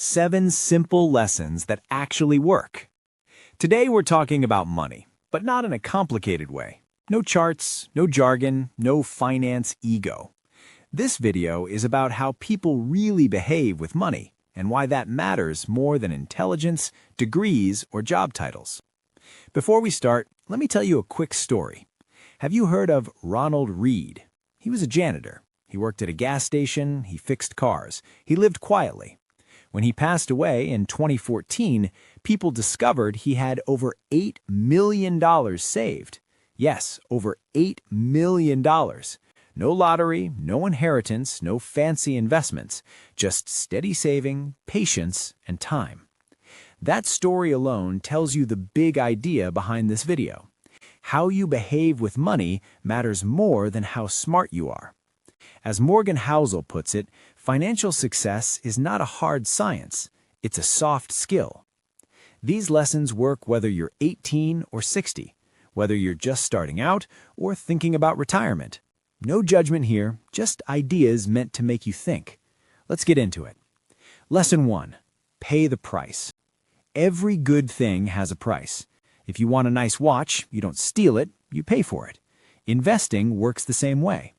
7 simple lessons that actually work. Today we're talking about money, but not in a complicated way. No charts, no jargon, no finance ego. This video is about how people really behave with money and why that matters more than intelligence, degrees, or job titles. Before we start, let me tell you a quick story. Have you heard of Ronald Read? He was a janitor. He worked at a gas station, he fixed cars, he lived quietly. When he passed away in 2014, people discovered he had over $8 million saved. Yes, over $8 million. No lottery, no inheritance, no fancy investments, just steady saving, patience, and time. That story alone tells you the big idea behind this video. How you behave with money matters more than how smart you are. As Morgan Housel puts it, financial success is not a hard science, it's a soft skill. These lessons work whether you're 18 or 60, whether you're just starting out or thinking about retirement. No judgment here, just ideas meant to make you think. Let's get into it. Lesson 1. Pay the price. Every good thing has a price. If you want a nice watch, you don't steal it, you pay for it. Investing works the same way.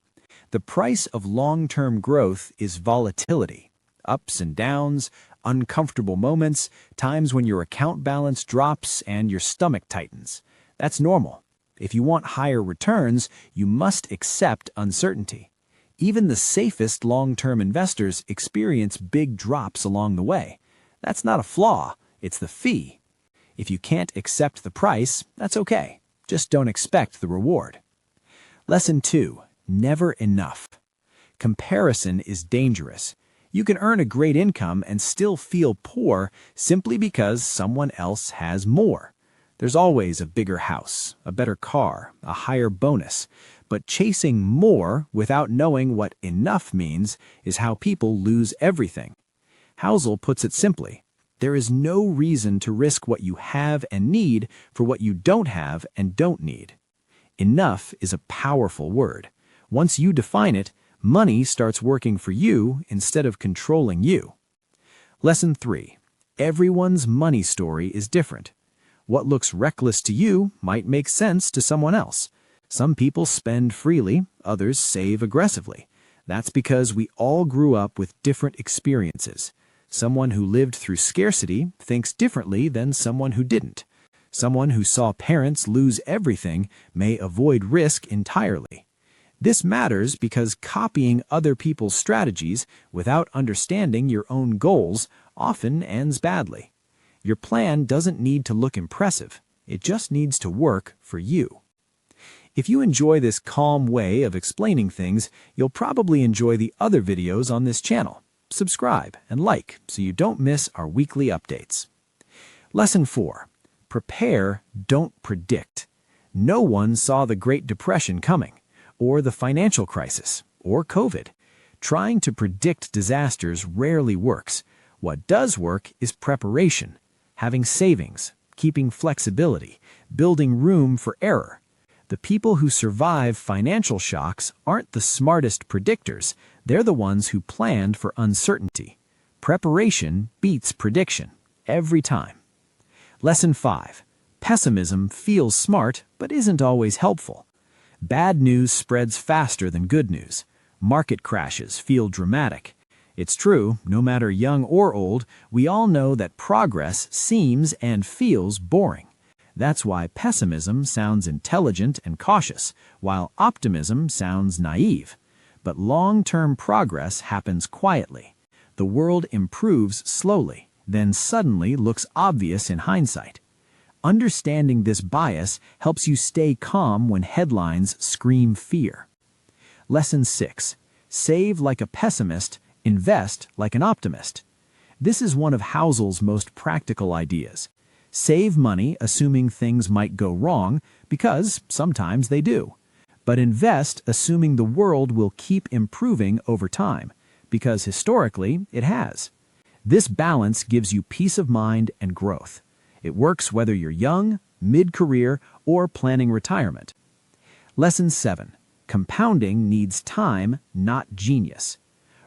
The price of long-term growth is volatility. Ups and downs, uncomfortable moments, times when your account balance drops and your stomach tightens. That's normal. If you want higher returns, you must accept uncertainty. Even the safest long-term investors experience big drops along the way. That's not a flaw, it's the fee. If you can't accept the price, that's okay. Just don't expect the reward. Lesson 2. Never enough. Comparison is dangerous. You can earn a great income and still feel poor simply because someone else has more. There's always a bigger house, a better car, a higher bonus. But chasing more without knowing what enough means is how people lose everything. Housel puts it simply. There is no reason to risk what you have and need for what you don't have and don't need. Enough is a powerful word. Once you define it, money starts working for you instead of controlling you. Lesson 3. Everyone's money story is different. What looks reckless to you might make sense to someone else. Some people spend freely, others save aggressively. That's because we all grew up with different experiences. Someone who lived through scarcity thinks differently than someone who didn't. Someone who saw parents lose everything may avoid risk entirely. This matters because copying other people's strategies without understanding your own goals often ends badly. Your plan doesn't need to look impressive. It just needs to work for you. If you enjoy this calm way of explaining things, you'll probably enjoy the other videos on this channel. Subscribe and like so you don't miss our weekly updates. Lesson 4. Prepare, don't predict. No one saw the Great Depression coming, or the financial crisis, or COVID. Trying to predict disasters rarely works. What does work is preparation, having savings, keeping flexibility, building room for error. The people who survive financial shocks aren't the smartest predictors, they're the ones who planned for uncertainty. Preparation beats prediction, every time. Lesson 5. Pessimism feels smart, but isn't always helpful. Bad news spreads faster than good news. Market crashes feel dramatic. It's true, no matter young or old, we all know that progress seems and feels boring. That's why pessimism sounds intelligent and cautious, while optimism sounds naive. But long-term progress happens quietly. The world improves slowly, then suddenly looks obvious in hindsight. Understanding this bias helps you stay calm when headlines scream fear. Lesson 6. Save like a pessimist, invest like an optimist. This is one of Housel's most practical ideas. Save money assuming things might go wrong, because sometimes they do. But invest assuming the world will keep improving over time, because historically it has. This balance gives you peace of mind and growth. It works whether you're young, mid-career, or planning retirement. Lesson 7. Compounding needs time, not genius.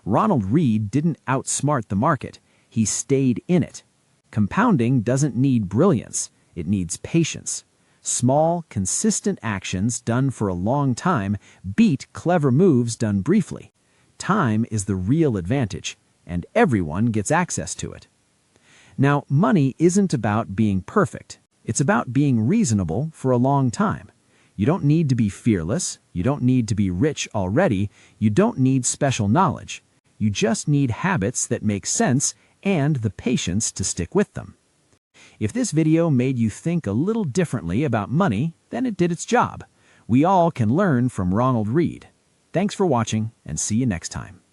Ronald Read didn't outsmart the market. he stayed in it. Compounding doesn't need brilliance, it needs patience. Small, consistent actions done for a long time beat clever moves done briefly. Time is the real advantage, and everyone gets access to it. Now, money isn't about being perfect. It's about being reasonable for a long time. You don't need to be fearless. You don't need to be rich already. You don't need special knowledge. You just need habits that make sense and the patience to stick with them. If this video made you think a little differently about money, then it did its job. We all can learn from Ronald Read. Thanks for watching, and see you next time.